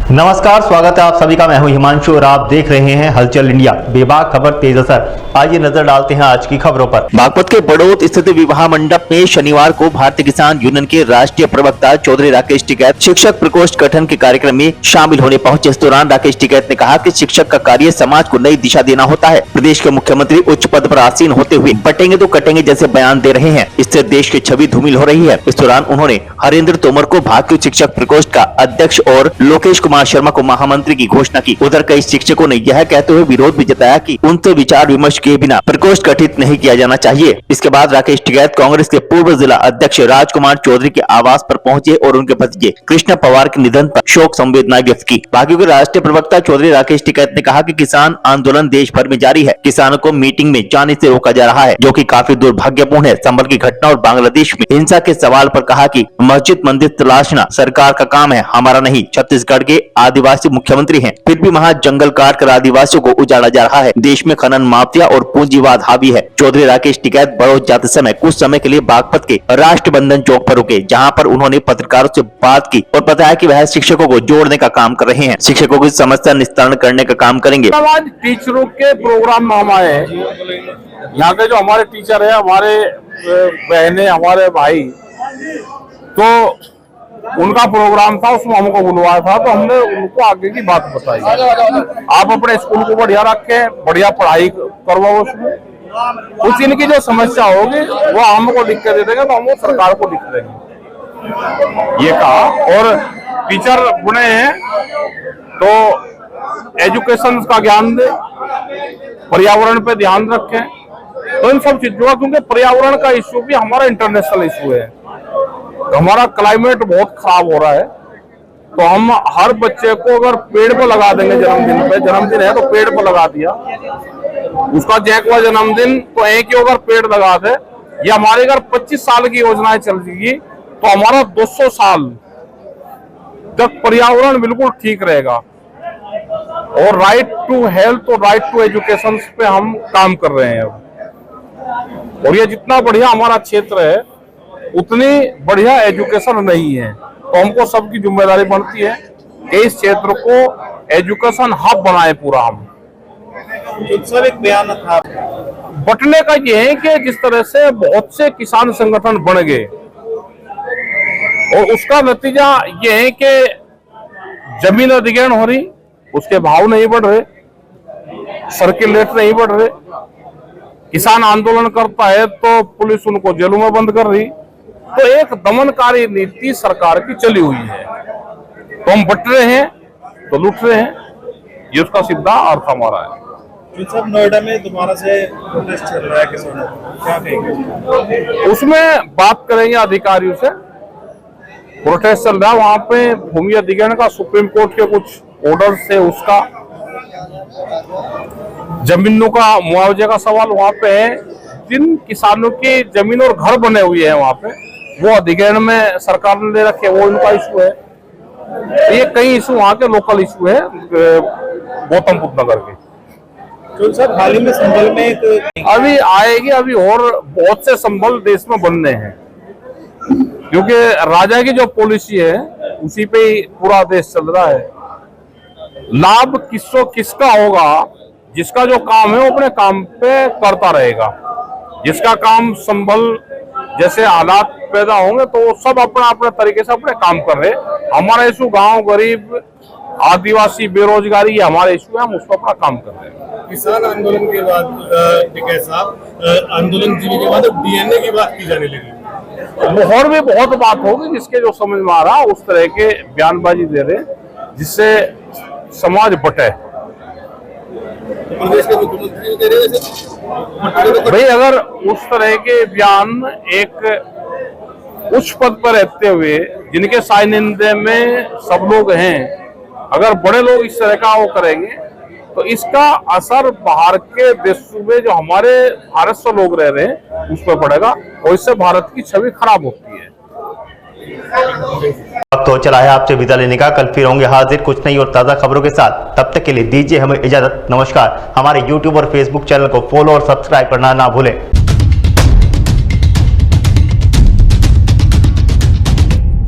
नमस्कार, स्वागत है आप सभी का। मैं हूं हिमांशु और आप देख रहे हैं हलचल इंडिया। बेबाक खबर तेज असर। आइए नजर डालते हैं आज की खबरों पर। बागपत के बड़ौत स्थित विवाह मंडप में शनिवार को भारतीय किसान यूनियन के राष्ट्रीय प्रवक्ता चौधरी राकेश टिकैत शिक्षक प्रकोष्ठ गठन के कार्यक्रम में शामिल होने पहुंचे। इस दौरान राकेश टिकैत ने कहा कि शिक्षक का कार्य समाज को नई दिशा देना होता है। प्रदेश के मुख्यमंत्री उच्च पद पर आसीन होते हुए बटेंगे तो कटेंगे जैसे बयान दे रहे हैं। इससे देश की छवि धूमिल हो रही है। इस दौरान उन्होंने हरेंद्र तोमर को भारतीय शिक्षक प्रकोष्ठ का अध्यक्ष और लोकेश कुमार शर्मा को महामंत्री की घोषणा की। उधर कई शिक्षकों ने यह कहते हुए विरोध भी जताया कि उनसे विचार विमर्श किए बिना प्रकोष्ठ गठित नहीं किया जाना चाहिए। इसके बाद राकेश टिकैत कांग्रेस के पूर्व जिला अध्यक्ष राजकुमार चौधरी के आवास पर पहुंचे और उनके भतीजे कृष्णा पवार के निधन पर शोक संवेदना व्यक्त की। भाजपा के राष्ट्रीय प्रवक्ता चौधरी राकेश टिकैत ने कहा कि किसान आंदोलन देश भर में जारी है। किसानों को मीटिंग में जाने से रोका जा रहा है, जो कि काफी दुर्भाग्यपूर्ण है। संभल की घटना और बांग्लादेश में हिंसा के सवाल पर कहा कि मस्जिद मंदिर तलाशना सरकार का काम है, हमारा नहीं। छत्तीसगढ़ के आदिवासी मुख्यमंत्री हैं, फिर भी वहां जंगल काट कर आदिवासियों को उजाड़ा जा रहा है। देश में खनन माफिया और पूंजीवाद हावी है। चौधरी राकेश टिकैत बड़ौत जाते समय कुछ समय के लिए बागपत के राष्ट्रबंधन चौक पर रुके, जहां पर उन्होंने पत्रकारों से बात की और बताया कि वह शिक्षकों को जोड़ने का काम कर रहे हैं, शिक्षकों की समस्या निस्तारण करने का काम करेंगे। आज टीचरों के प्रोग्राम में हम आए हैं। यहाँ के जो हमारे टीचर है, हमारे बहने, हमारे भाई, तो उनका प्रोग्राम था, उसमें हमको बुलवाया था, तो हमने उनको आगे की बात बताई। आप अपने स्कूल को बढ़िया रखें, बढ़िया पढ़ाई करवाओ, उसमें कुछ इनकी जो समस्या होगी वो हमको लिख के दे देंगे, तो हम वो सरकार को लिख देंगे, ये कहा। और टीचर बुने हैं तो एजुकेशन का ज्ञान दे, पर्यावरण पे ध्यान रखें, तो इन सब चीजों का, क्योंकि पर्यावरण का इश्यू भी हमारा इंटरनेशनल इश्यू है। तो हमारा क्लाइमेट बहुत खराब हो रहा है, तो हम हर बच्चे को अगर पेड़ पर लगा देंगे, जन्मदिन है तो पेड़ पर लगा दिया, उसका जैकवा जन्मदिन, तो एक ही अगर पेड़ लगा दे, या हमारे अगर 25 साल की योजनाएं चल रही तो हमारा 200 साल तक पर्यावरण बिल्कुल ठीक रहेगा। और राइट टू हेल्थ और राइट टू एजुकेशन पे हम काम कर रहे हैं अब। और ये जितना बढ़िया हमारा क्षेत्र है, उतनी बढ़िया एजुकेशन नहीं है, तो हमको सबकी जिम्मेदारी बनती है कि इस क्षेत्र को एजुकेशन हब बनाए पूरा हम। सर, एक बयान था बटने का ये है कि जिस तरह से बहुत से किसान संगठन बन गए, और उसका नतीजा ये है कि जमीन अधिग्रहण हो रही, उसके भाव नहीं बढ़ रहे, सर्किल रेट नहीं बढ़ रहे, किसान आंदोलन करता है तो पुलिस उनको जेलों में बंद कर रही। तो एक दमनकारी नीति सरकार की चली हुई है, तो हम बट रहे हैं तो लूट रहे हैं, ये उसका सीधा अर्थ हमारा है। सर, नोएडा में दोबारा से प्रोटेस्ट चल रहा है, क्या कहेंगे? उसमें बात करेंगे अधिकारियों से। प्रोटेस्ट चल रहा है, वहां पे भूमि अधिग्रहण का सुप्रीम कोर्ट के कुछ ऑर्डर से, उसका जमीनों का मुआवजे का सवाल वहां पे है। जिन किसानों की जमीन और घर बने हुए हैं वहां पे, वो अधिग्रहण में सरकार ने ले रखे, वो इनका इशू है। ये कई इशू वहाँ के लोकल इशू है गौतम बुद्ध नगर के। तो सर, हाल ही में संभल में एक अभी आएगी, अभी और बहुत से संभल देश में बनने हैं, क्योंकि राजा की जो पॉलिसी है उसी पे ही पूरा देश चल रहा है। लाभ किसका होगा? जिसका जो काम है वो अपने काम पे करता रहेगा। जिसका काम संभल जैसे हालात पैदा होंगे तो वो सब अपना अपने तरीके से अपने काम कर रहे। हमारा इशू गांव, गरीब, आदिवासी, बेरोजगारी, ये हमारे इशू है, हम उस पर अपना काम कर रहे हैं। किसान आंदोलन के बाद टिकैत साहब, आंदोलन जीवी के बाद अब डीएनए की बात की जाने लगी। और भी बहुत बात होगी, जिसके जो समझ में आ रहा उस तरह के बयानबाजी दे रहे, जिससे समाज बटे। प्रदेश के मुख्यमंत्री दे रहे हैं भाई, अगर उस तरह के बयान एक उच्च पद पर रहते हुए, जिनके सानिध्य में सब लोग हैं, अगर बड़े लोग इस तरह का वो करेंगे, तो इसका असर बाहर के देशों में जो हमारे भारत से लोग रह रहे हैं उस पर पड़ेगा, और इससे भारत की छवि खराब होती है। अब तो चला है आपसे विदा लेने का। कल फिर होंगे हाजिर कुछ नई और ताजा खबरों के साथ। तब तक के लिए दीजिए हमें इजाजत। नमस्कार। हमारे YouTube और Facebook चैनल को फॉलो और सब्सक्राइब करना ना भूलें।